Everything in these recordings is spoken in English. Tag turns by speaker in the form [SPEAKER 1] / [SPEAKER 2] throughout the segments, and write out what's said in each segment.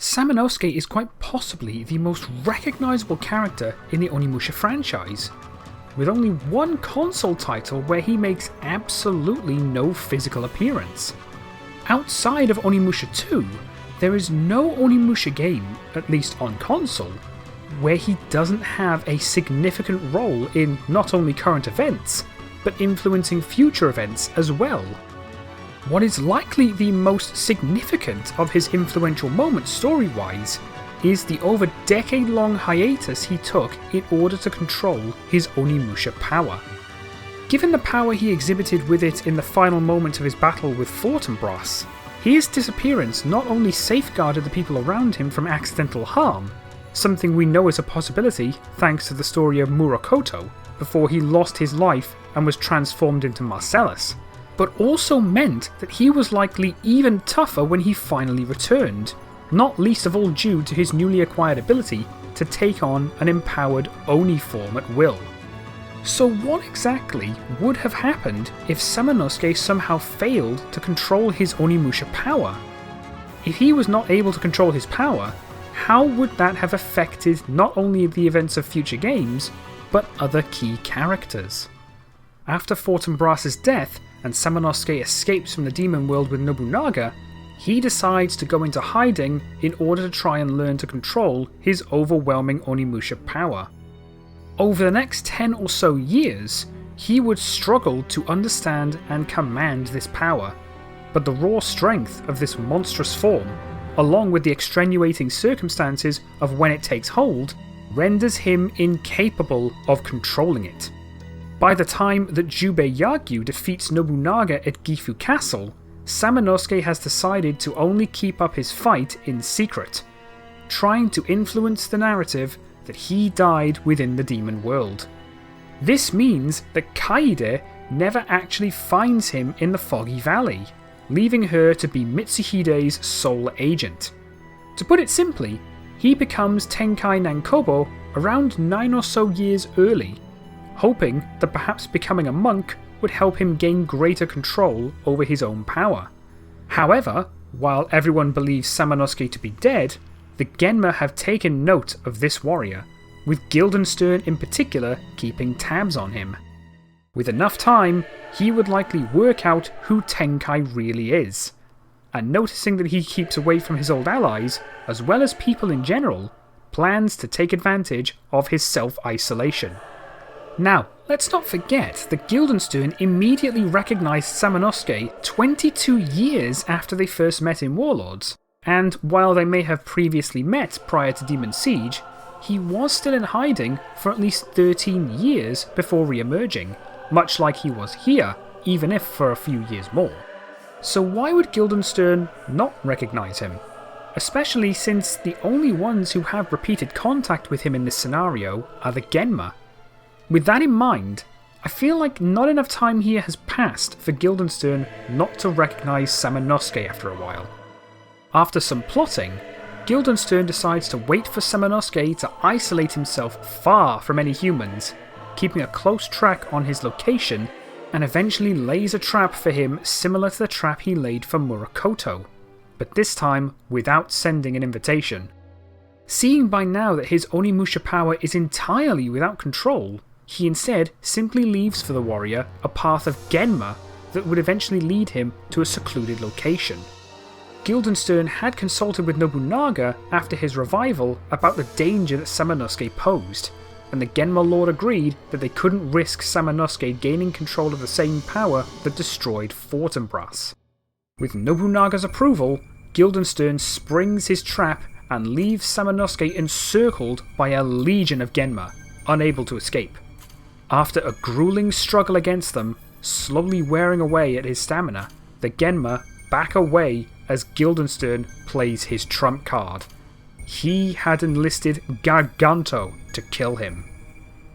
[SPEAKER 1] Samanosuke is quite possibly the most recognisable character in the Onimusha franchise, with only one console title where he makes absolutely no physical appearance. Outside of Onimusha 2, there is no Onimusha game, at least on console, where he doesn't have a significant role in not only current events, but influencing future events as well. What is likely the most significant of his influential moments story-wise is the over decade-long hiatus he took in order to control his Onimusha power. Given the power he exhibited with it in the final moment of his battle with Fortinbras, his disappearance not only safeguarded the people around him from accidental harm, something we know is a possibility thanks to the story of Murakoto before he lost his life and was transformed into Marcellus, but also meant that he was likely even tougher when he finally returned, not least of all due to his newly acquired ability to take on an empowered Oni form at will. So what exactly would have happened if Samanosuke somehow failed to control his Onimusha power? If he was not able to control his power, how would that have affected not only the events of future games, but other key characters? After Fortinbras' death and Samanosuke escapes from the demon world with Nobunaga, he decides to go into hiding in order to try and learn to control his overwhelming Onimusha power. Over the next 10 or so years, he would struggle to understand and command this power, but the raw strength of this monstrous form, along with the extenuating circumstances of when it takes hold, renders him incapable of controlling it. By the time that Jubei Yagyu defeats Nobunaga at Gifu Castle, Samanosuke has decided to only keep up his fight in secret, trying to influence the narrative that he died within the demon world. This means that Kaede never actually finds him in the Foggy Valley, leaving her to be Mitsuhide's sole agent. To put it simply, he becomes Tenkai Nankobo around 9 or so years early, hoping that perhaps becoming a monk would help him gain greater control over his own power. However, while everyone believes Samanosuke to be dead, the Genma have taken note of this warrior, with Guildenstern in particular keeping tabs on him. With enough time, he would likely work out who Tenkai really is, and noticing that he keeps away from his old allies, as well as people in general, plans to take advantage of his self-isolation. Now, let's not forget that Guildenstern immediately recognised Samanosuke 22 years after they first met in Warlords, and while they may have previously met prior to Demon Siege, he was still in hiding for at least 13 years before re-emerging, much like he was here, even if for a few years more. So why would Guildenstern not recognise him? Especially since the only ones who have repeated contact with him in this scenario are the Genma. With that in mind, I feel like not enough time here has passed for Guildenstern not to recognise Samanosuke after a while. After some plotting, Guildenstern decides to wait for Samanosuke to isolate himself far from any humans, keeping a close track on his location, and eventually lays a trap for him similar to the trap he laid for Murakoto, but this time without sending an invitation. Seeing by now that his Onimusha power is entirely without control, he instead simply leaves for the warrior a path of Genma that would eventually lead him to a secluded location. Guildenstern had consulted with Nobunaga after his revival about the danger that Samanosuke posed, and the Genma Lord agreed that they couldn't risk Samanosuke gaining control of the same power that destroyed Fortinbras. With Nobunaga's approval, Guildenstern springs his trap and leaves Samanosuke encircled by a legion of Genma, unable to escape. After a grueling struggle against them, slowly wearing away at his stamina, the Genma back away as Guildenstern plays his trump card. He had enlisted Garganto to kill him.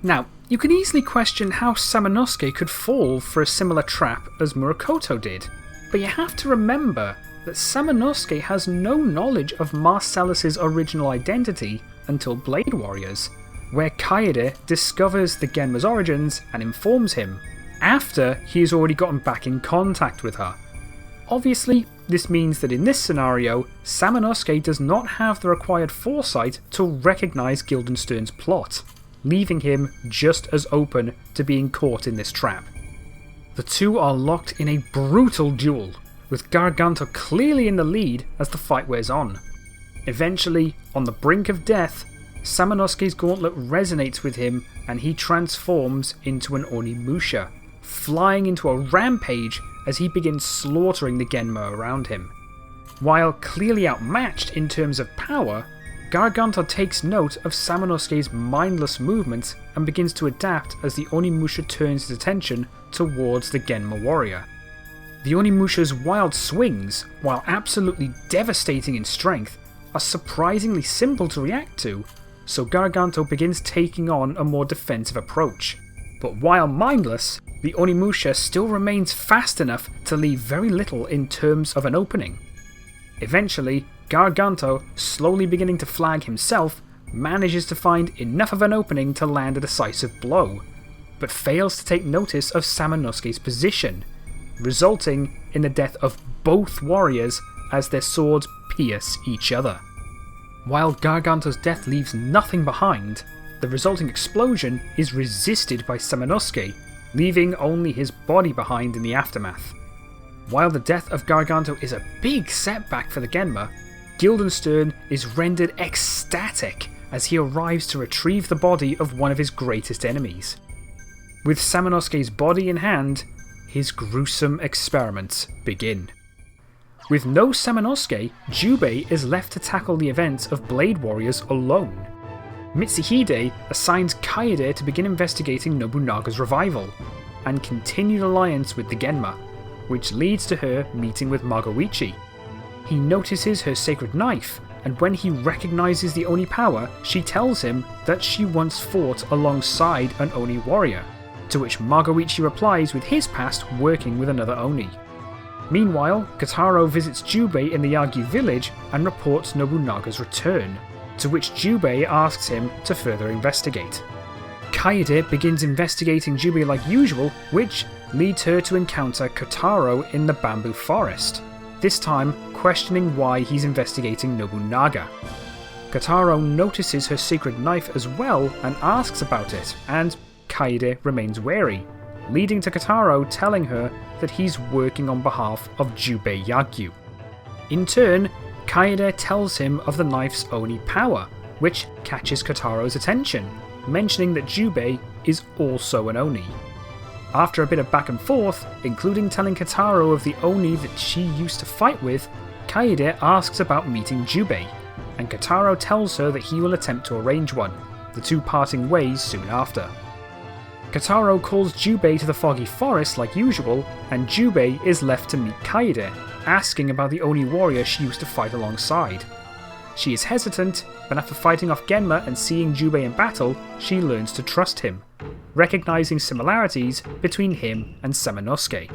[SPEAKER 1] Now, you can easily question how Samanosuke could fall for a similar trap as Murakoto did, but you have to remember that Samanosuke has no knowledge of Marcellus's original identity until Blade Warriors, where Kaede discovers the Genma's origins and informs him, after he has already gotten back in contact with her. Obviously, This means that in this scenario, Samanosuke does not have the required foresight to recognise Guildenstern's plot, leaving him just as open to being caught in this trap. The two are locked in a brutal duel, with Gargant clearly in the lead as the fight wears on. Eventually, on the brink of death, Samanosuke's gauntlet resonates with him and he transforms into an Onimusha, flying into a rampage as he begins slaughtering the Genma around him. While clearly outmatched in terms of power, Gargant takes note of Samanosuke's mindless movements and begins to adapt as the Onimusha turns his attention towards the Genma warrior. The Onimusha's wild swings, while absolutely devastating in strength, are surprisingly simple to react to, so Gargant begins taking on a more defensive approach. But while mindless, the Onimusha still remains fast enough to leave very little in terms of an opening. Eventually, Gargant, slowly beginning to flag himself, manages to find enough of an opening to land a decisive blow, but fails to take notice of Samanosuke's position, resulting in the death of both warriors as their swords pierce each other. While Gargant's death leaves nothing behind, the resulting explosion is resisted by Samanosuke, leaving only his body behind in the aftermath. While the death of Gargant is a big setback for the Genma, Guildenstern is rendered ecstatic as he arrives to retrieve the body of one of his greatest enemies. With Samanosuke's body in hand, his gruesome experiments begin. With no Samanosuke, Jubei is left to tackle the events of Blade Warriors alone. Mitsuhide assigns Kaede to begin investigating Nobunaga's revival, and continued alliance with the Genma, which leads to her meeting with Magoichi. He notices her sacred knife, and when he recognises the Oni power, she tells him that she once fought alongside an Oni warrior, to which Magoichi replies with his past working with another Oni. Meanwhile, Kotaro visits Jubei in the Yagyu village and reports Nobunaga's return, to which Jubei asks him to further investigate. Kaede begins investigating Jubei like usual, which leads her to encounter Kotaro in the bamboo forest, this time questioning why he's investigating Nobunaga. Kotaro notices her sacred knife as well and asks about it, and Kaede remains wary, leading to Kotaro telling her that he's working on behalf of Jubei Yagyu. In turn, Kaede tells him of the knife's Oni power, which catches Kotaro's attention, mentioning that Jubei is also an Oni. After a bit of back and forth, including telling Kotaro of the Oni that she used to fight with, Kaede asks about meeting Jubei, and Kotaro tells her that he will attempt to arrange one, the two parting ways soon after. Kotaro calls Jubei to the foggy forest like usual, and Jubei is left to meet Kaede, asking about the Oni warrior she used to fight alongside. She is hesitant, but after fighting off Genma and seeing Jubei in battle, she learns to trust him, recognizing similarities between him and Samanosuke.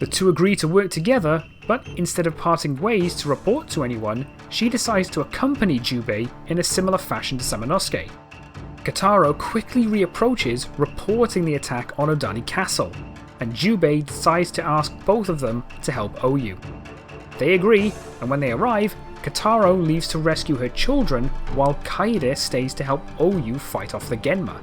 [SPEAKER 1] The two agree to work together, but instead of parting ways to report to anyone, she decides to accompany Jubei in a similar fashion to Samanosuke. Kotaro quickly reapproaches, reporting the attack on Odani Castle, and Jubei decides to ask both of them to help Oyu. They agree, and when they arrive, Kotaro leaves to rescue her children while Kaede stays to help Oyu fight off the Genma.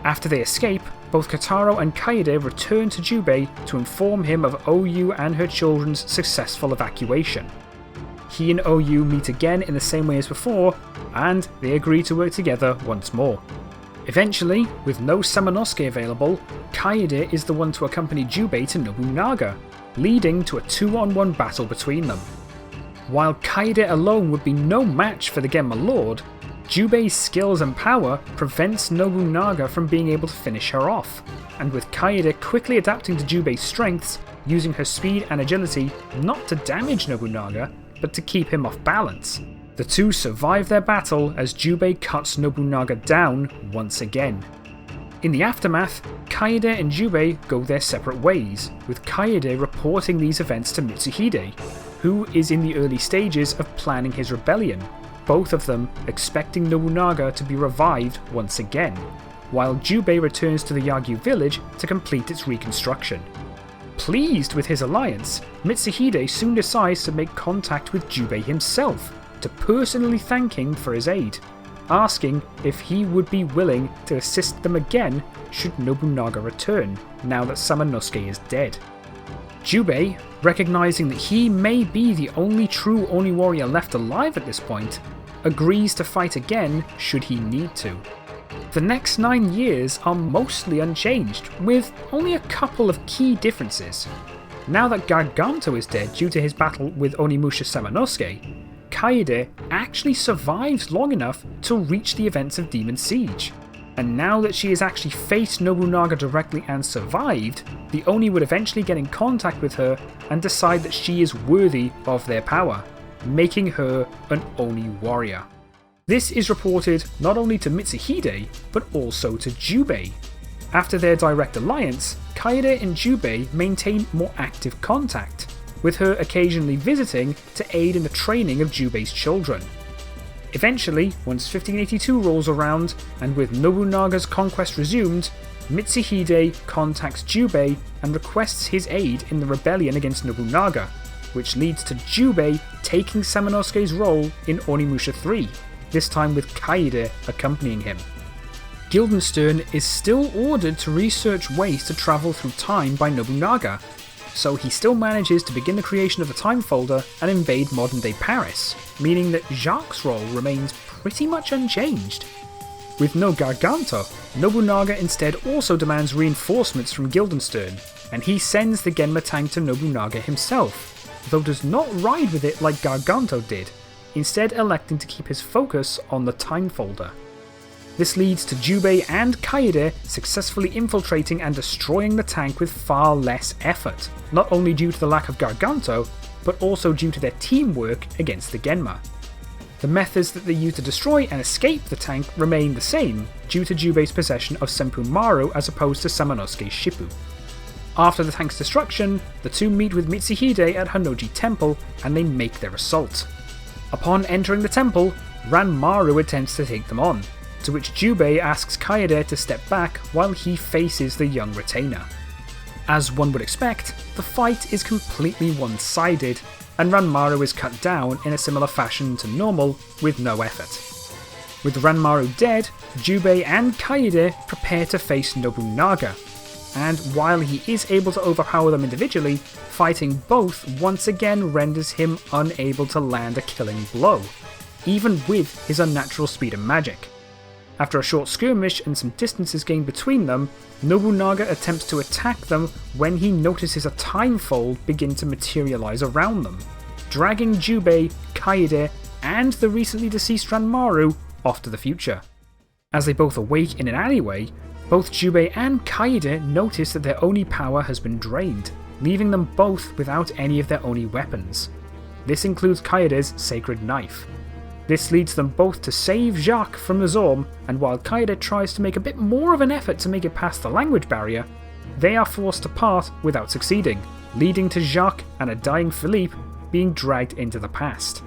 [SPEAKER 1] After they escape, both Kotaro and Kaede return to Jubei to inform him of Oyu and her children's successful evacuation. He and Oyu meet again in the same way as before, and they agree to work together once more. Eventually, with no Samanosuke available, Kaede is the one to accompany Jubei to Nobunaga, leading to a 2-on-1 battle between them. While Kaede alone would be no match for the Genma Lord, Jubei's skills and power prevents Nobunaga from being able to finish her off, and with Kaede quickly adapting to Jubei's strengths, using her speed and agility not to damage Nobunaga, but to keep him off balance, the two survive their battle as Jubei cuts Nobunaga down once again. In the aftermath, Kaede and Jubei go their separate ways, with Kaede reporting these events to Mitsuhide, who is in the early stages of planning his rebellion, both of them expecting Nobunaga to be revived once again, while Jubei returns to the Yagyu village to complete its reconstruction. Pleased with his alliance, Mitsuhide soon decides to make contact with Jubei himself to personally thank him for his aid, asking if he would be willing to assist them again should Nobunaga return, now that Samanosuke is dead. Jubei, recognizing that he may be the only true Oni warrior left alive at this point, agrees to fight again should he need to. The next 9 years are mostly unchanged, with only a couple of key differences. Now that Garganto is dead due to his battle with Onimusha Samanosuke, Kaede actually survives long enough to reach the events of Demon Siege. And now that she has actually faced Nobunaga directly and survived, the Oni would eventually get in contact with her and decide that she is worthy of their power, making her an Oni warrior. This is reported not only to Mitsuhide, but also to Jubei. After their direct alliance, Kaede and Jubei maintain more active contact, with her occasionally visiting to aid in the training of Jubei's children. Eventually, once 1582 rolls around, and with Nobunaga's conquest resumed, Mitsuhide contacts Jubei and requests his aid in the rebellion against Nobunaga, which leads to Jubei taking Samanosuke's role in Onimusha 3, this time with Kaede accompanying him. Guildenstern is still ordered to research ways to travel through time by Nobunaga, so he still manages to begin the creation of the time folder and invade modern-day Paris, meaning that Jacques' role remains pretty much unchanged. With no Garganto, Nobunaga instead also demands reinforcements from Guildenstern, and he sends the Genma tank to Nobunaga himself, though does not ride with it like Garganto did, instead electing to keep his focus on the time folder. This leads to Jubei and Kaede successfully infiltrating and destroying the tank with far less effort, not only due to the lack of Garganto, but also due to their teamwork against the Genma. The methods that they use to destroy and escape the tank remain the same, due to Jubei's possession of Senpu Maru as opposed to Samanosuke's Shippu. After the tank's destruction, the two meet with Mitsuhide at Honnouji Temple and they make their assault. Upon entering the temple, Ranmaru attempts to take them on, to which Jubei asks Kaede to step back while he faces the young retainer. As one would expect, the fight is completely one-sided, and Ranmaru is cut down in a similar fashion to normal with no effort. With Ranmaru dead, Jubei and Kaede prepare to face Nobunaga, and while he is able to overpower them individually, fighting both once again renders him unable to land a killing blow, even with his unnatural speed and magic. After a short skirmish and some distance is gained between them, Nobunaga attempts to attack them when he notices a time fold begin to materialise around them, dragging Jubei, Kaede, and the recently deceased Ranmaru off to the future. As they both awake in an alleyway, both Jubei and Kaede notice that their Oni power has been drained, leaving them both without any of their Oni weapons. This includes Kaede's sacred knife. This leads them both to save Jacques from the Zorm, and while Kaede tries to make a bit more of an effort to make it past the language barrier, they are forced to part without succeeding, leading to Jacques and a dying Philippe being dragged into the past.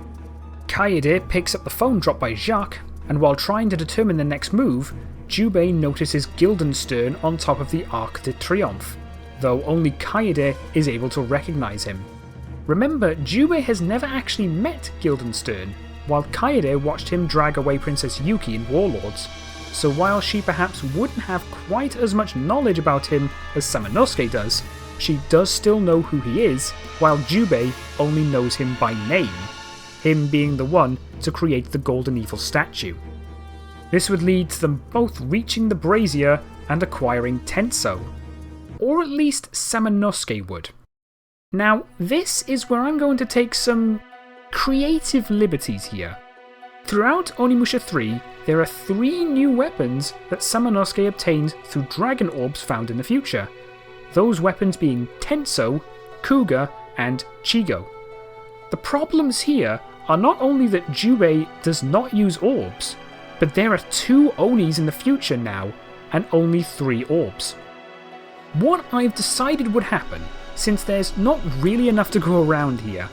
[SPEAKER 1] Kaede picks up the phone dropped by Jacques, and while trying to determine the next move, Jubei notices Guildenstern on top of the Arc de Triomphe, though only Kaede is able to recognise him. Remember, Jubei has never actually met Guildenstern, while Kaede watched him drag away Princess Yuki in Warlords, so while she perhaps wouldn't have quite as much knowledge about him as Samanosuke does, she does still know who he is, while Jubei only knows him by name, him being the one to create the Golden Evil statue. This would lead to them both reaching the brazier and acquiring Tenso, or at least Samanosuke would. Now, this is where I'm going to take some creative liberties here. Throughout Onimusha 3, there are 3 new weapons that Samanosuke obtained through dragon orbs found in the future, those weapons being Tenso, Kuga, and Chigo. The problems here are not only that Jubei does not use orbs, but there are 2 Onis in the future now, and only 3 orbs. What I've decided would happen, since there's not really enough to go around here,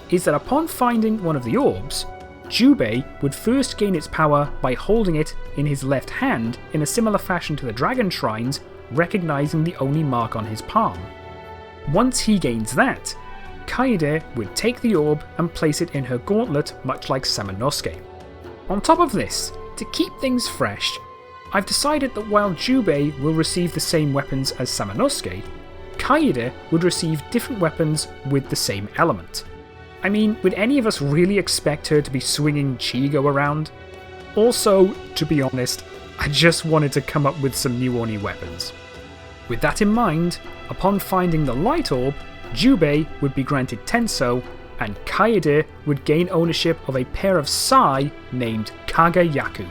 [SPEAKER 1] is that upon finding one of the orbs, Jubei would first gain its power by holding it in his left hand in a similar fashion to the dragon shrines, recognizing the Oni mark on his palm. Once he gains that, Kaede would take the orb and place it in her gauntlet, much like Samanosuke. On top of this, to keep things fresh, I've decided that while Jubei will receive the same weapons as Samanosuke, Kaede would receive different weapons with the same element. I mean, would any of us really expect her to be swinging Chigo around? Also, to be honest, I just wanted to come up with some new Oni weapons. With that in mind, upon finding the light orb, Jubei would be granted Tenso, and Kaede would gain ownership of a pair of sai named Kagayaku.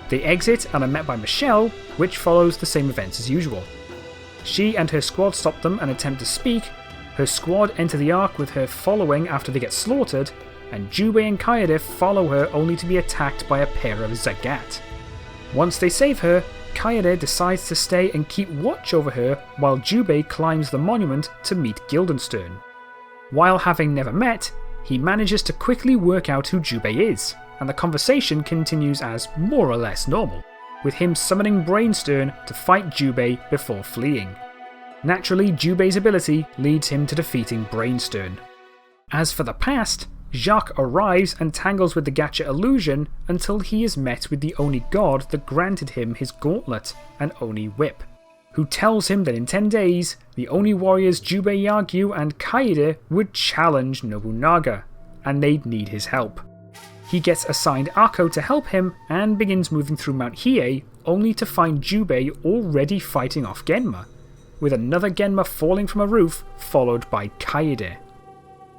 [SPEAKER 1] They exit and are met by Michelle, which follows the same events as usual. She and her squad stop them and attempt to speak. Her squad enter the Ark with her following after they get slaughtered, and Jubei and Kaede follow her only to be attacked by a pair of Zagat. Once they save her, Kaede decides to stay and keep watch over her while Jubei climbs the monument to meet Guildenstern. While having never met, he manages to quickly work out who Jubei is, and the conversation continues as more or less normal, with him summoning Brainstern to fight Jubei before fleeing. Naturally, Jubei's ability leads him to defeating Brainstern. As for the past, Jacques arrives and tangles with the Gacha illusion until he is met with the Oni god that granted him his gauntlet, an Oni whip, who tells him that in 10 days, the Oni warriors Jubei Yagyu and Kaede would challenge Nobunaga, and they'd need his help. He gets assigned Akko to help him and begins moving through Mount Hiei, only to find Jubei already fighting off Genma, with another Genma falling from a roof, followed by Kaede.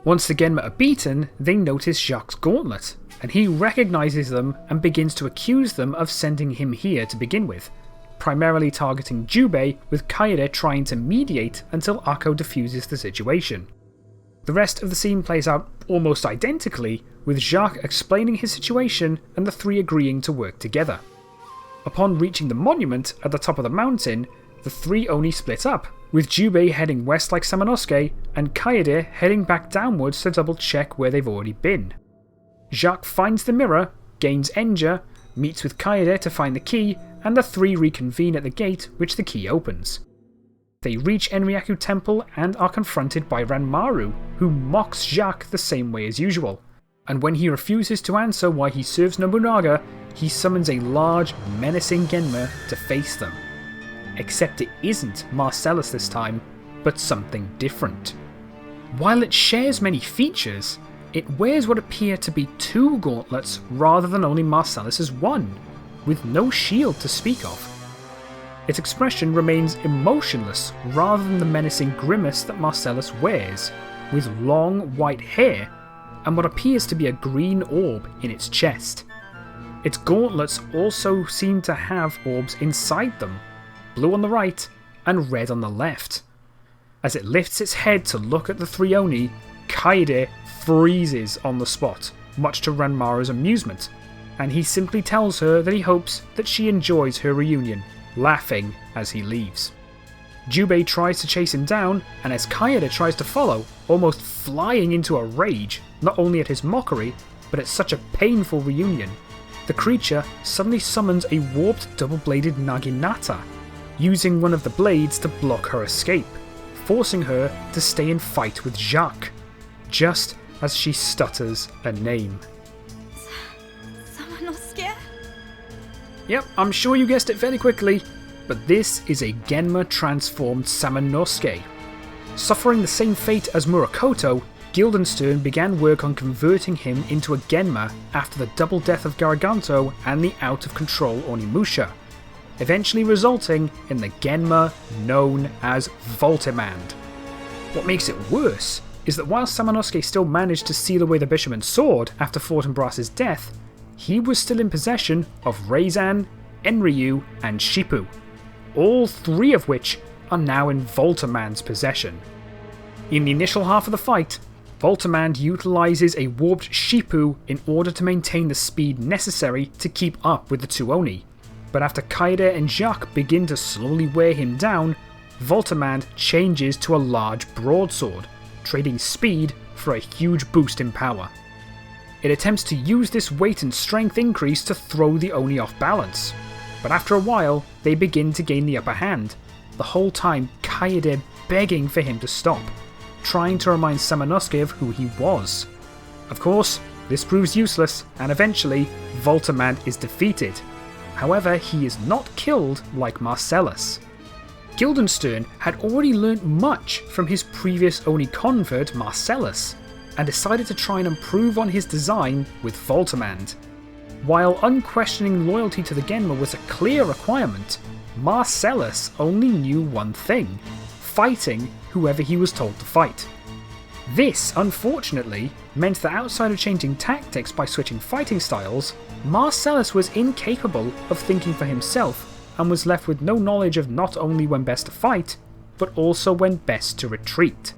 [SPEAKER 1] Once the Genma are beaten, they notice Jacques' gauntlet, and he recognises them and begins to accuse them of sending him here to begin with, primarily targeting Jubei, with Kaede trying to mediate until Akko diffuses the situation. The rest of the scene plays out almost identically, with Jacques explaining his situation and the three agreeing to work together. Upon reaching the monument at the top of the mountain, the three Oni split up, with Jubei heading west like Samanosuke, and Kaede heading back downwards to double check where they've already been. Jacques finds the mirror, gains Enja, meets with Kaede to find the key, and the three reconvene at the gate, which the key opens. They reach Enryaku Temple and are confronted by Ranmaru, who mocks Jacques the same way as usual, and when he refuses to answer why he serves Nobunaga, he summons a large, menacing Genma to face them. Except it isn't Marcellus this time, but something different. While it shares many features, it wears what appear to be 2 gauntlets rather than only Marcellus's 1, with no shield to speak of. Its expression remains emotionless rather than the menacing grimace that Marcellus wears, with long white hair and what appears to be a green orb in its chest. Its gauntlets also seem to have orbs inside them, blue on the right and red on the left. As it lifts its head to look at the three Oni, Kaede freezes on the spot, much to Ranmaru's amusement, and he simply tells her that he hopes that she enjoys her reunion, laughing as he leaves. Jubei tries to chase him down, and as Kaede tries to follow, almost flying into a rage, not only at his mockery, but at such a painful reunion, the creature suddenly summons a warped double-bladed Naginata, using one of the blades to block her escape, forcing her to stay and fight with Jacques, just as she stutters a name.
[SPEAKER 2] Samanosuke?
[SPEAKER 1] Yep, I'm sure you guessed it fairly quickly, but this is a Genma transformed Samanosuke. Suffering the same fate as Murakoto, Guildenstern began work on converting him into a Genma after the double death of Garganto and the out-of-control Onimusha, eventually resulting in the Genma known as Voltimand. What makes it worse is that while Samanosuke still managed to seal away the Bishaman's sword after Fortinbras' death, he was still in possession of Reizan, Enryu, and Shippu, all 3 of which are now in Voltimand's possession. In the initial half of the fight, Voltimand utilises a warped Shippu in order to maintain the speed necessary to keep up with the 2 Oni, but after Kaede and Jacques begin to slowly wear him down, Voltimand changes to a large broadsword, trading speed for a huge boost in power. It attempts to use this weight and strength increase to throw the Oni off balance, but after a while they begin to gain the upper hand, the whole time Kaede begging for him to stop, trying to remind Samanosuke of who he was. Of course, this proves useless, and eventually, Voltimand is defeated. However, he is not killed like Marcellus. Guildenstern had already learnt much from his previous Oni convert Marcellus, and decided to try and improve on his design with Voltimand. While unquestioning loyalty to the Genma was a clear requirement, Marcellus only knew one thing: fighting whoever he was told to fight. This, unfortunately, meant that outside of changing tactics by switching fighting styles, Marcellus was incapable of thinking for himself and was left with no knowledge of not only when best to fight, but also when best to retreat.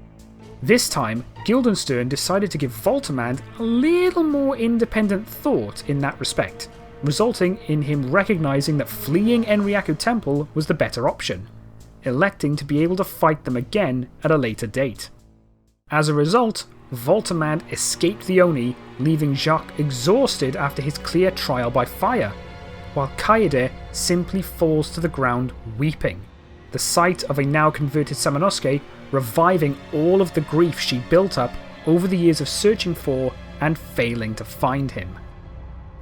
[SPEAKER 1] This time, Guildenstern decided to give Voltimand a little more independent thought in that respect, resulting in him recognising that fleeing Enryaku Temple was the better option, electing to be able to fight them again at a later date. As a result, Voltimand escaped the Oni, leaving Jacques exhausted after his clear trial by fire, while Kaede simply falls to the ground weeping, the sight of a now converted Samanosuke reviving all of the grief she built up over the years of searching for and failing to find him.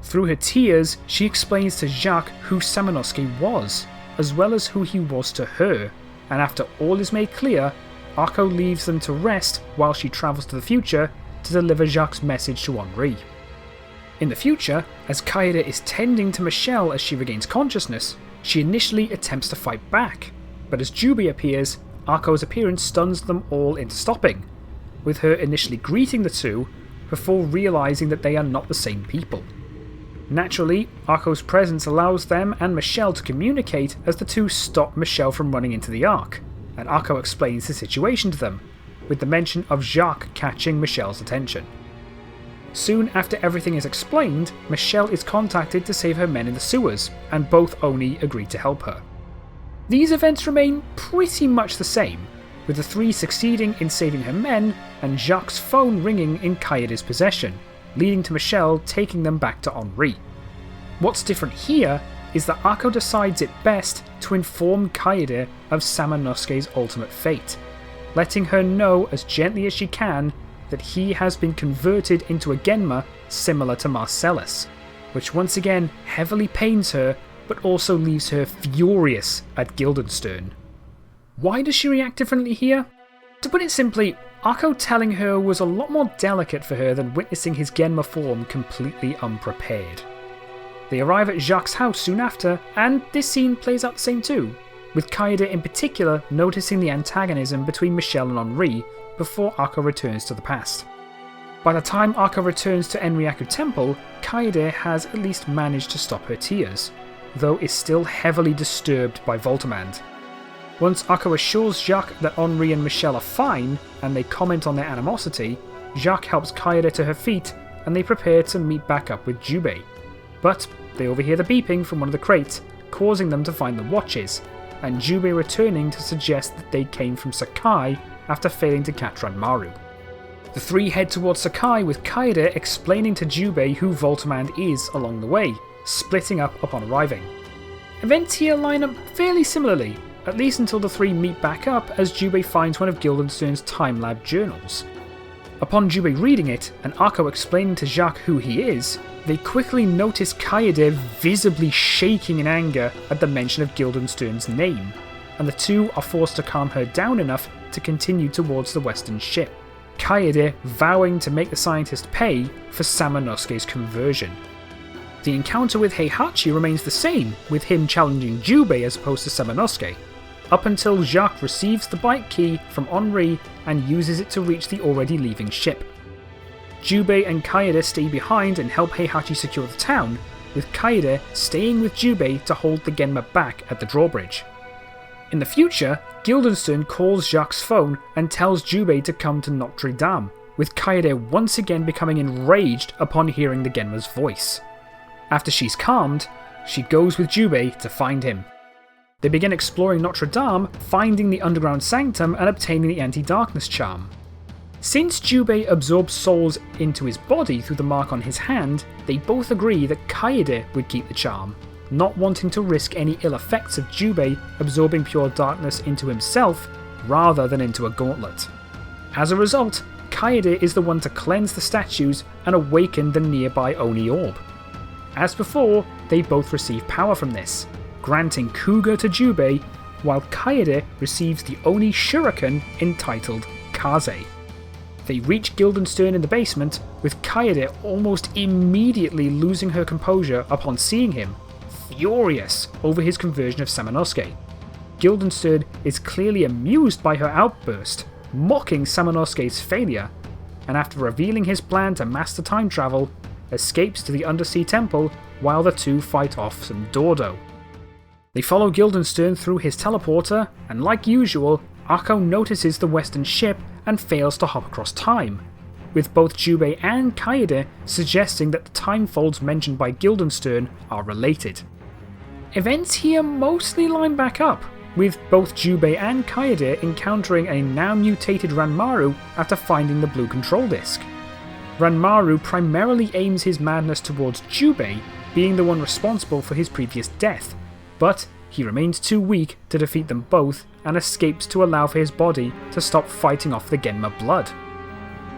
[SPEAKER 1] Through her tears, she explains to Jacques who Samanosuke was, as well as who he was to her, and after all is made clear, Akko leaves them to rest while she travels to the future to deliver Jacques' message to Henri. In the future, as Kaede is tending to Michelle as she regains consciousness, she initially attempts to fight back, but as Jubei appears, Akko's appearance stuns them all into stopping, with her initially greeting the two before realising that they are not the same people. Naturally, Akko's presence allows them and Michelle to communicate as the two stop Michelle from running into the Ark, and Akko explains the situation to them, with the mention of Jacques catching Michelle's attention. Soon after everything is explained, Michelle is contacted to save her men in the sewers, and both Oni agree to help her. These events remain pretty much the same, with the three succeeding in saving her men and Jacques' phone ringing in Kaede's possession, leading to Michelle taking them back to Henri. What's different here is that Akko decides it best to inform Kaede of Samanosuke's ultimate fate, letting her know as gently as she can that he has been converted into a Genma similar to Marcellus, which once again heavily pains her but also leaves her furious at Guildenstern. Why does she react differently here? To put it simply, Akko telling her was a lot more delicate for her than witnessing his Genma form completely unprepared. They arrive at Jacques' house soon after, and this scene plays out the same too, with Kaede in particular noticing the antagonism between Michelle and Henri before Akko returns to the past. By the time Akko returns to Enryaku Temple, Kaede has at least managed to stop her tears, though is still heavily disturbed by Voltimand. Once Akko assures Jacques that Henri and Michelle are fine, and they comment on their animosity, Jacques helps Kaede to her feet, and they prepare to meet back up with Jubei. But they overhear the beeping from one of the crates, causing them to find the watches, and Jubei returning to suggest that they came from Sakai after failing to catch Ranmaru. The three head towards Sakai with Kaede explaining to Jubei who Voltimand is along the way, splitting up upon arriving. Events here line up fairly similarly, at least until the three meet back up as Jubei finds one of Guildenstern's time lab journals. Upon Jubei reading it and Akko explaining to Jacques who he is, they quickly notice Kaede visibly shaking in anger at the mention of Guildenstern's name, and the two are forced to calm her down enough to continue towards the western ship, Kaede vowing to make the scientist pay for Samanosuke's conversion. The encounter with Heihachi remains the same, with him challenging Jubei as opposed to Samanosuke, up until Jacques receives the bike key from Henri and uses it to reach the already leaving ship. Jubei and Kaede stay behind and help Heihachi secure the town, with Kaede staying with Jubei to hold the Genma back at the drawbridge. In the future, Guildenstern calls Jacques' phone and tells Jubei to come to Notre Dame, with Kaede once again becoming enraged upon hearing the Genma's voice. After she's calmed, she goes with Jubei to find him. They begin exploring Notre Dame, finding the underground sanctum and obtaining the anti-darkness charm. Since Jubei absorbs souls into his body through the mark on his hand, they both agree that Kaede would keep the charm, not wanting to risk any ill effects of Jubei absorbing pure darkness into himself rather than into a gauntlet. As a result, Kaede is the one to cleanse the statues and awaken the nearby Oni orb. As before, they both receive power from this, granting Kuga to Jubei, while Kaede receives the Oni Shuriken entitled Kaze. They reach Guildenstern in the basement, with Kaede almost immediately losing her composure upon seeing him, furious over his conversion of Samanosuke. Guildenstern is clearly amused by her outburst, mocking Samanosuke's failure, and after revealing his plan to master time travel, escapes to the Undersea Temple while the two fight off some Dordo. They follow Guildenstern through his teleporter, and like usual, Akko notices the western ship and fails to hop across time, with both Jubei and Kaede suggesting that the time folds mentioned by Guildenstern are related. Events here mostly line back up, with both Jubei and Kaede encountering a now mutated Ranmaru after finding the blue control disc. Ranmaru primarily aims his madness towards Jubei, being the one responsible for his previous death, but he remains too weak to defeat them both and escapes to allow for his body to stop fighting off the Genma blood.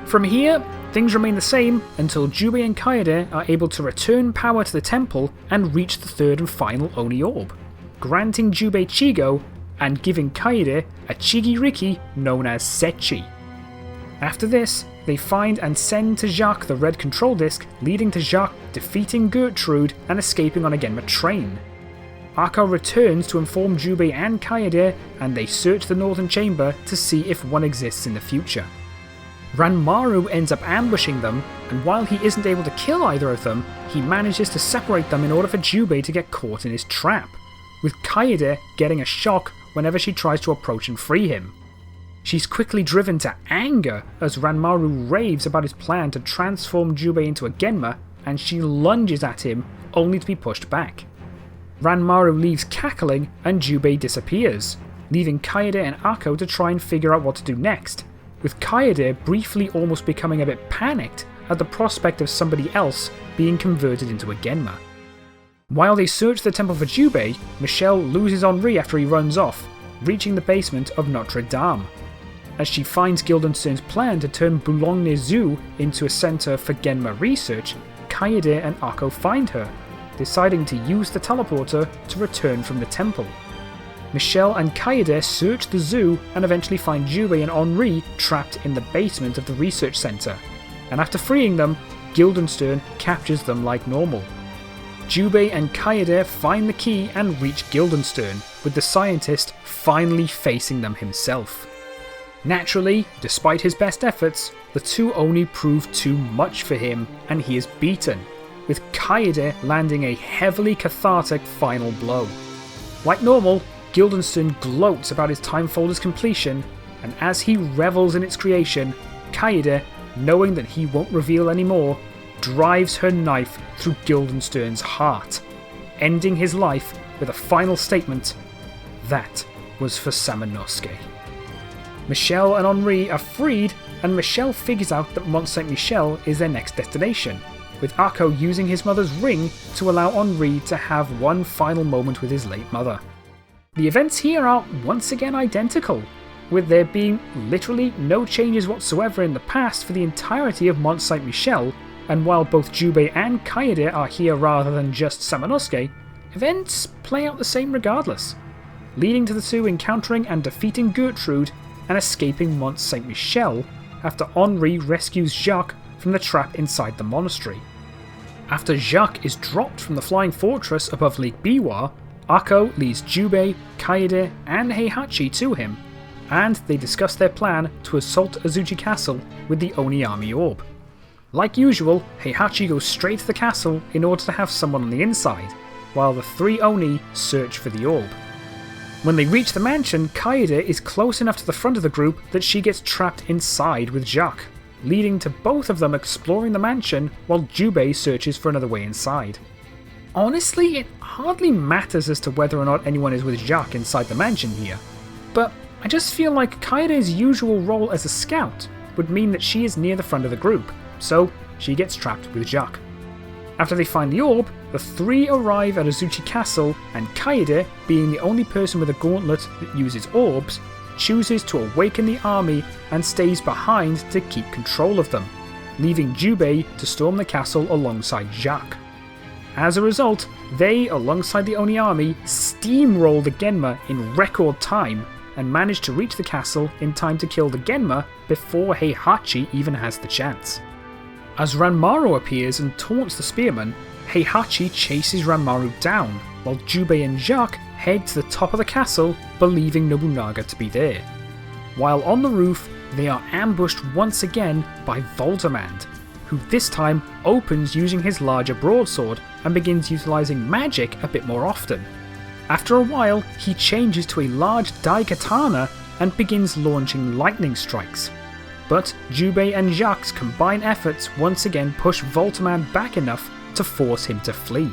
[SPEAKER 1] From here, things remain the same until Jubei and Kaede are able to return power to the temple and reach the third and final Oni orb, granting Jubei Chigo and giving Kaede a Chigi-Riki known as Sechi. After this, they find and send to Jacques the red control disc, leading to Jacques defeating Gertrude and escaping on a Genma train. Akko returns to inform Jubei and Kaede, and they search the northern chamber to see if one exists in the future. Ranmaru ends up ambushing them, and while he isn't able to kill either of them, he manages to separate them in order for Jubei to get caught in his trap, with Kaede getting a shock whenever she tries to approach and free him. She's quickly driven to anger as Ranmaru raves about his plan to transform Jubei into a Genma, and she lunges at him, only to be pushed back. Ranmaru leaves cackling and Jubei disappears, leaving Kaede and Akko to try and figure out what to do next, with Kaede briefly almost becoming a bit panicked at the prospect of somebody else being converted into a Genma. While they search the temple for Jubei, Michelle loses Henri after he runs off, reaching the basement of Notre Dame. As she finds Guildenstern's plan to turn Boulogne-Zoo into a centre for Genma research, Kaede and Akko find her, deciding to use the teleporter to return from the temple. Michelle and Kaede search the zoo and eventually find Jubei and Henri trapped in the basement of the research centre, and after freeing them, Guildenstern captures them like normal. Jubei and Kaede find the key and reach Guildenstern, with the scientist finally facing them himself. Naturally, despite his best efforts, the two Oni prove too much for him and he is beaten, with Kaede landing a heavily cathartic final blow. Like normal, Guildenstern gloats about his Time Folder's completion, and as he revels in its creation, Kaede, knowing that he won't reveal anymore, drives her knife through Guildenstern's heart, ending his life with a final statement: "That was for Samanosuke." Michelle and Henri are freed, and Michelle figures out that Mont Saint-Michel is their next destination, with Akko using his mother's ring to allow Henri to have one final moment with his late mother. The events here are once again identical, with there being literally no changes whatsoever in the past for the entirety of Mont Saint-Michel, and while both Jubei and Kaede are here rather than just Samanosuke, events play out the same regardless, leading to the two encountering and defeating Gertrude and escaping Mont Saint-Michel after Henri rescues Jacques from the trap inside the monastery. After Jacques is dropped from the flying fortress above Lake Biwa, Akko leads Jubei, Kaede and Heihachi to him, and they discuss their plan to assault Azuchi Castle with the Oni army orb. Like usual, Heihachi goes straight to the castle in order to have someone on the inside, while the three Oni search for the orb. When they reach the mansion, Kaede is close enough to the front of the group that she gets trapped inside with Jacques, leading to both of them exploring the mansion while Jubei searches for another way inside. Honestly, it hardly matters as to whether or not anyone is with Jacques inside the mansion here, but I just feel like Kaede's usual role as a scout would mean that she is near the front of the group, so she gets trapped with Jacques. After they find the orb, the three arrive at Azuchi Castle, and Kaede, being the only person with a gauntlet that uses orbs, chooses to awaken the army and stays behind to keep control of them, leaving Jubei to storm the castle alongside Jacques. As a result, they, alongside the Oni army, steamroll the Genma in record time and manage to reach the castle in time to kill the Genma before Heihachi even has the chance. As Ranmaru appears and taunts the spearman, Heihachi chases Ranmaru down, while Jubei and Jacques head to the top of the castle, believing Nobunaga to be there. While on the roof, they are ambushed once again by Voltimand, who this time opens using his larger broadsword and begins utilising magic a bit more often. After a while, he changes to a large daikatana and begins launching lightning strikes. But Jubei and Jacques' combined efforts once again push Voltimand back enough to force him to flee.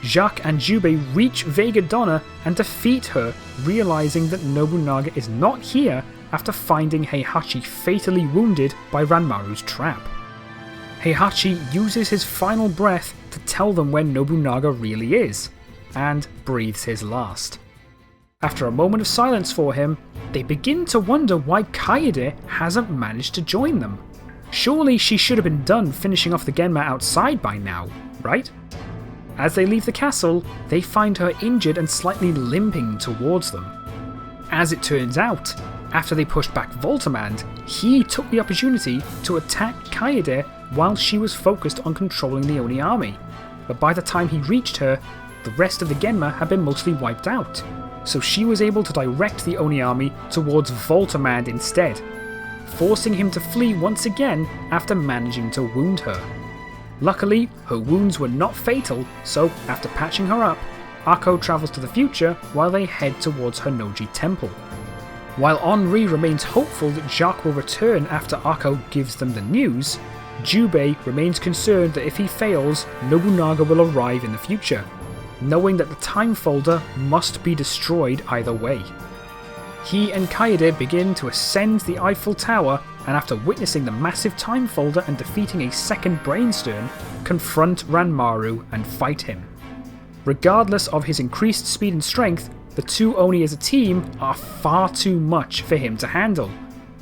[SPEAKER 1] Jacques and Jubei reach Vega Donna and defeat her, realising that Nobunaga is not here after finding Heihachi fatally wounded by Ranmaru's trap. Heihachi uses his final breath to tell them where Nobunaga really is, and breathes his last. After a moment of silence for him, they begin to wonder why Kaede hasn't managed to join them. Surely she should have been done finishing off the Genma outside by now, right? As they leave the castle, they find her injured and slightly limping towards them. As it turns out, after they pushed back Voltimand, he took the opportunity to attack Kaede while she was focused on controlling the Oni army, but by the time he reached her, the rest of the Genma had been mostly wiped out, so she was able to direct the Oni army towards Voltimand instead, forcing him to flee once again after managing to wound her. Luckily, her wounds were not fatal, so after patching her up, Akko travels to the future while they head towards Honnouji Temple. While Henri remains hopeful that Jacques will return after Akko gives them the news, Jubei remains concerned that if he fails, Nobunaga will arrive in the future, knowing that the time folder must be destroyed either way. He and Kaede begin to ascend the Eiffel Tower, and after witnessing the massive time folder and defeating a second Brainstorm, confront Ranmaru and fight him. Regardless of his increased speed and strength, the two Oni as a team are far too much for him to handle,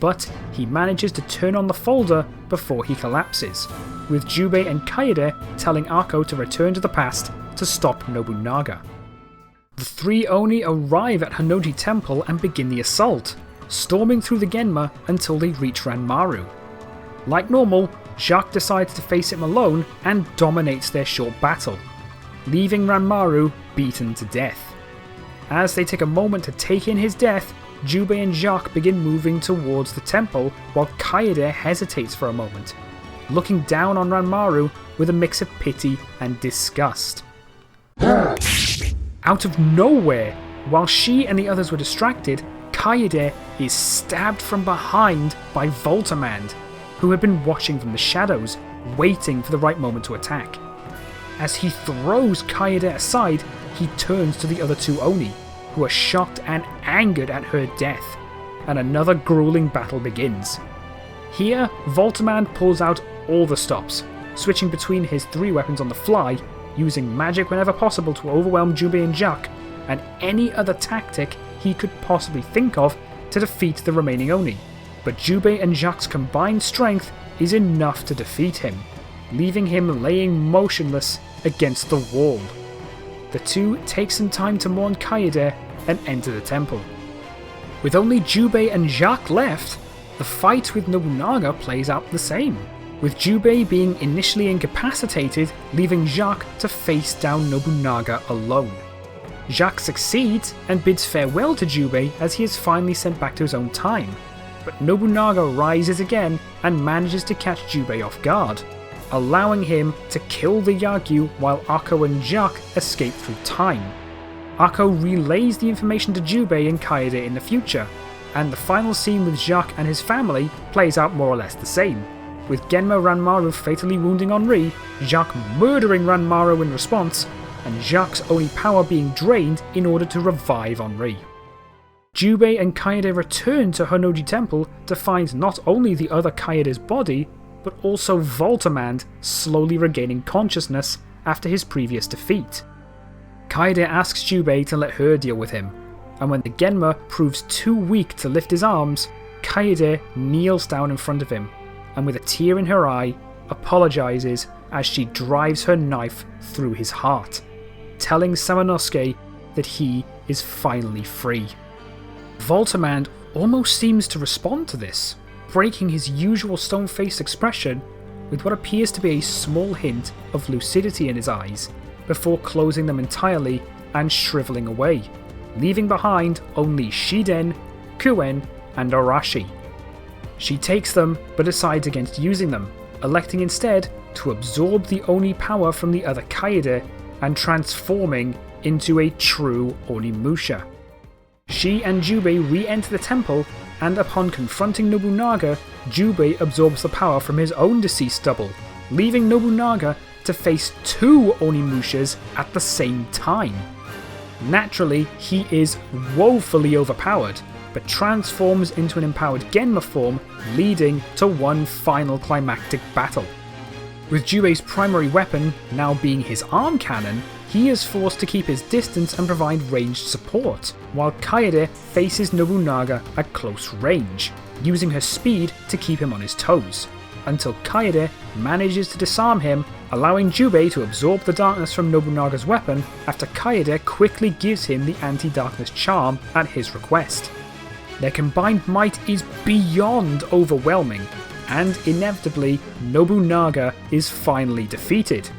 [SPEAKER 1] but he manages to turn on the folder before he collapses, with Jubei and Kaede telling Akko to return to the past to stop Nobunaga. The three Oni arrive at Honnouji Temple and begin the assault, storming through the Genma until they reach Ranmaru. Like normal, Jacques decides to face him alone and dominates their short battle, leaving Ranmaru beaten to death. As they take a moment to take in his death, Jubei and Jacques begin moving towards the temple while Kaede hesitates for a moment, looking down on Ranmaru with a mix of pity and disgust. Out of nowhere, while she and the others were distracted, Kaede is stabbed from behind by Voltimand, who had been watching from the shadows, waiting for the right moment to attack. As he throws Kaede aside, he turns to the other two Oni, who are shocked and angered at her death, and another grueling battle begins. Here, Voltimand pulls out all the stops, switching between his three weapons on the fly, using magic whenever possible to overwhelm Jubei and Jacques, and any other tactic he could possibly think of to defeat the remaining Oni. But Jubei and Jacques' combined strength is enough to defeat him, leaving him laying motionless against the wall. The two take some time to mourn Kaede and enter the temple. With only Jubei and Jacques left, the fight with Nobunaga plays out the same, with Jubei being initially incapacitated, leaving Jacques to face down Nobunaga alone. Jacques succeeds and bids farewell to Jubei as he is finally sent back to his own time, but Nobunaga rises again and manages to catch Jubei off guard, allowing him to kill the Yagyu while Akko and Jacques escape through time. Akko relays the information to Jubei and Kaede in the future, and the final scene with Jacques and his family plays out more or less the same, with Genma Ranmaru fatally wounding Henri, Jacques murdering Ranmaru in response, and Jacques' only power being drained in order to revive Henri. Jubei and Kaede return to Honnouji Temple to find not only the other Kaede's body, but also Voltimand slowly regaining consciousness after his previous defeat. Kaede asks Jubei to let her deal with him, and when the Genma proves too weak to lift his arms, Kaede kneels down in front of him, and with a tear in her eye, apologizes as she drives her knife through his heart, telling Samanosuke that he is finally free. Voltimand almost seems to respond to this, breaking his usual stone-faced expression with what appears to be a small hint of lucidity in his eyes, before closing them entirely and shriveling away, leaving behind only Shiden, Kuen, and Arashi. She takes them but decides against using them, electing instead to absorb the Oni power from the other Kaede and transforming into a true Onimusha. She and Jubei re-enter the temple, and upon confronting Nobunaga, Jubei absorbs the power from his own deceased double, leaving Nobunaga to face two Onimushas at the same time. Naturally, he is woefully overpowered, but transforms into an empowered Genma form, leading to one final climactic battle. With Jubei's primary weapon now being his arm cannon, he is forced to keep his distance and provide ranged support, while Kaede faces Nobunaga at close range, using her speed to keep him on his toes, until Kaede manages to disarm him, allowing Jubei to absorb the darkness from Nobunaga's weapon after Kaede quickly gives him the anti-darkness charm at his request. Their combined might is beyond overwhelming, and inevitably Nobunaga is finally defeated.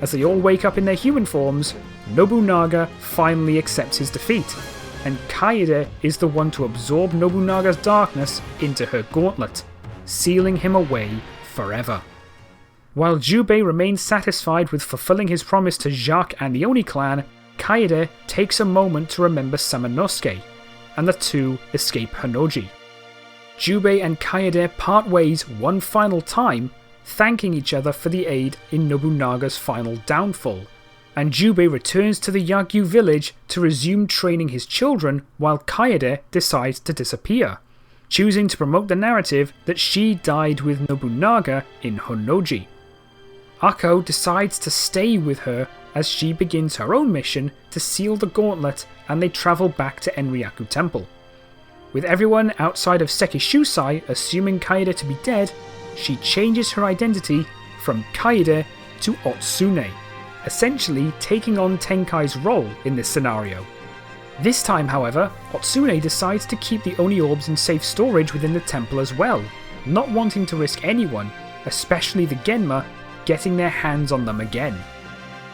[SPEAKER 1] As they all wake up in their human forms, Nobunaga finally accepts his defeat, and Kaede is the one to absorb Nobunaga's darkness into her gauntlet, sealing him away forever. While Jubei remains satisfied with fulfilling his promise to Jacques and the Oni clan, Kaede takes a moment to remember Samanosuke, and the two escape Honnouji. Jubei and Kaede part ways one final time, thanking each other for the aid in Nobunaga's final downfall, and Jubei returns to the Yagyu village to resume training his children while Kaede decides to disappear, choosing to promote the narrative that she died with Nobunaga in Honnouji. Ako decides to stay with her as she begins her own mission to seal the gauntlet, and they travel back to Enryaku Temple. With everyone outside of Sekishusai assuming Kaede to be dead, she changes her identity from Kaede to Otsune, essentially taking on Tenkai's role in this scenario. This time, however, Otsune decides to keep the Oni orbs in safe storage within the temple as well, not wanting to risk anyone, especially the Genma, getting their hands on them again.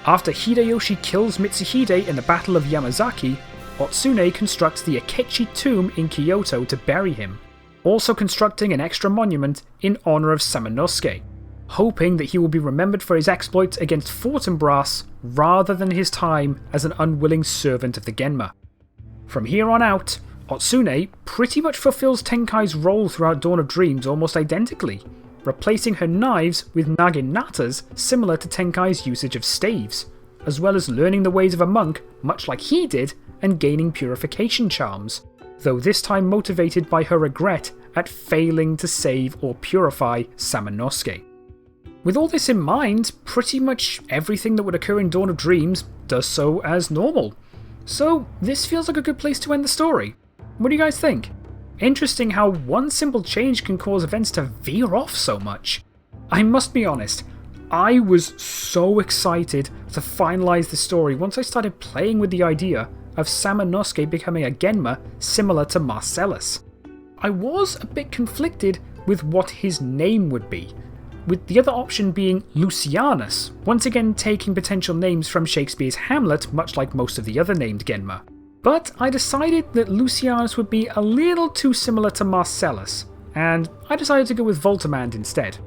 [SPEAKER 1] After Hideyoshi kills Mitsuhide in the Battle of Yamazaki, Otsune constructs the Akechi tomb in Kyoto to bury him, also constructing an extra monument in honour of Samanosuke, hoping that he will be remembered for his exploits against Fortinbras rather than his time as an unwilling servant of the Genma. From here on out, Otsune pretty much fulfills Tenkai's role throughout Dawn of Dreams almost identically, replacing her knives with naginatas similar to Tenkai's usage of staves, as well as learning the ways of a monk much like he did and gaining purification charms, though this time motivated by her regret at failing to save or purify Samanosuke. With all this in mind, pretty much everything that would occur in Dawn of Dreams does so as normal. So this feels like a good place to end the story. What do you guys think? Interesting how one simple change can cause events to veer off so much. I must be honest, I was so excited to finalise the story once I started playing with the idea of Samanosuke becoming a Genma similar to Marcellus. I was a bit conflicted with what his name would be, with the other option being Lucianus, once again taking potential names from Shakespeare's Hamlet much like most of the other named Genma. But I decided that Lucianus would be a little too similar to Marcellus, and I decided to go with Voltimand instead.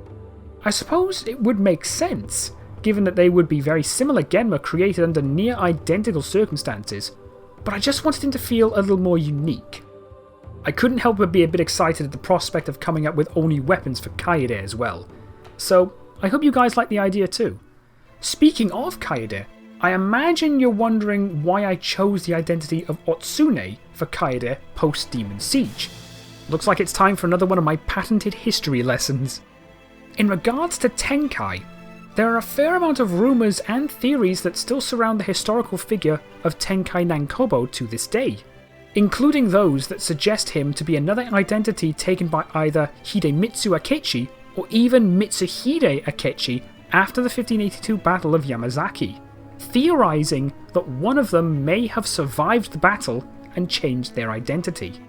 [SPEAKER 1] I suppose it would make sense, given that they would be very similar Genma created under near identical circumstances, but I just wanted him to feel a little more unique. I couldn't help but be a bit excited at the prospect of coming up with Oni weapons for Kaede as well, so I hope you guys like the idea too. Speaking of Kaede, I imagine you're wondering why I chose the identity of Otsune for Kaede post-Demon Siege. Looks like it's time for another one of my patented history lessons. In regards to Tenkai, there are a fair amount of rumours and theories that still surround the historical figure of Tenkai Nankobo to this day. including those that suggest him to be another identity taken by either Hidemitsu Akechi or even Mitsuhide Akechi after the 1582 Battle of Yamazaki, theorizing that one of them may have survived the battle and changed their identity.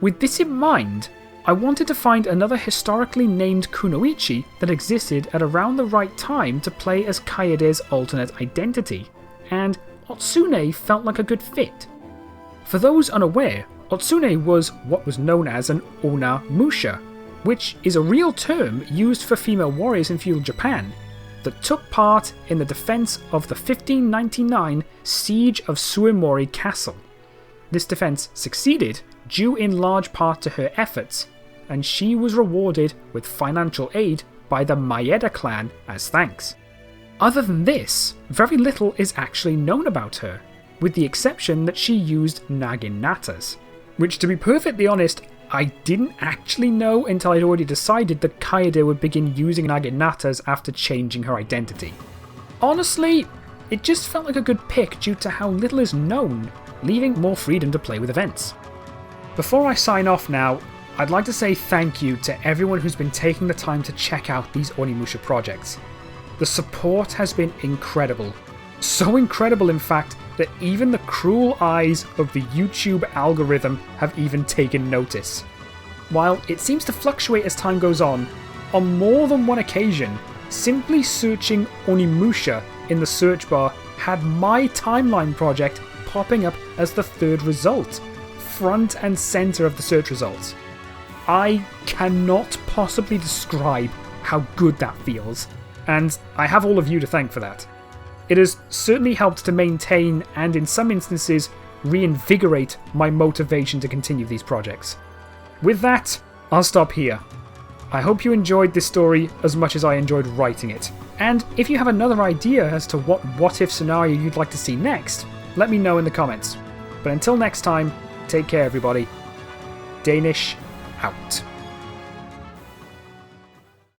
[SPEAKER 1] With this in mind, I wanted to find another historically named kunoichi that existed at around the right time to play as Kaede's alternate identity, and Otsune felt like a good fit. For those unaware, Otsune was what was known as an Onimusha, which is a real term used for female warriors in feudal Japan, that took part in the defense of the 1599 siege of Suemori Castle. This defense succeeded due in large part to her efforts, and she was rewarded with financial aid by the Maeda clan as thanks. Other than this, very little is actually known about her, with the exception that she used naginatas, which, to be perfectly honest, I didn't actually know until I'd already decided that Kaede would begin using naginatas after changing her identity. Honestly, it just felt like a good pick due to how little is known, leaving more freedom to play with events. Before I sign off now, I'd like to say thank you to everyone who's been taking the time to check out these Onimusha projects. The support has been incredible. So incredible, in fact, that even the cruel eyes of the YouTube algorithm have even taken notice. While it seems to fluctuate as time goes on more than one occasion, simply searching Onimusha in the search bar had my timeline project popping up as the third result, front and center of the search results. I cannot possibly describe how good that feels, and I have all of you to thank for that. It has certainly helped to maintain and in some instances reinvigorate my motivation to continue these projects. With that, I'll stop here. I hope you enjoyed this story as much as I enjoyed writing it, and if you have another idea as to what if scenario you'd like to see next, let me know in the comments. But until next time, take care everybody. Danish out.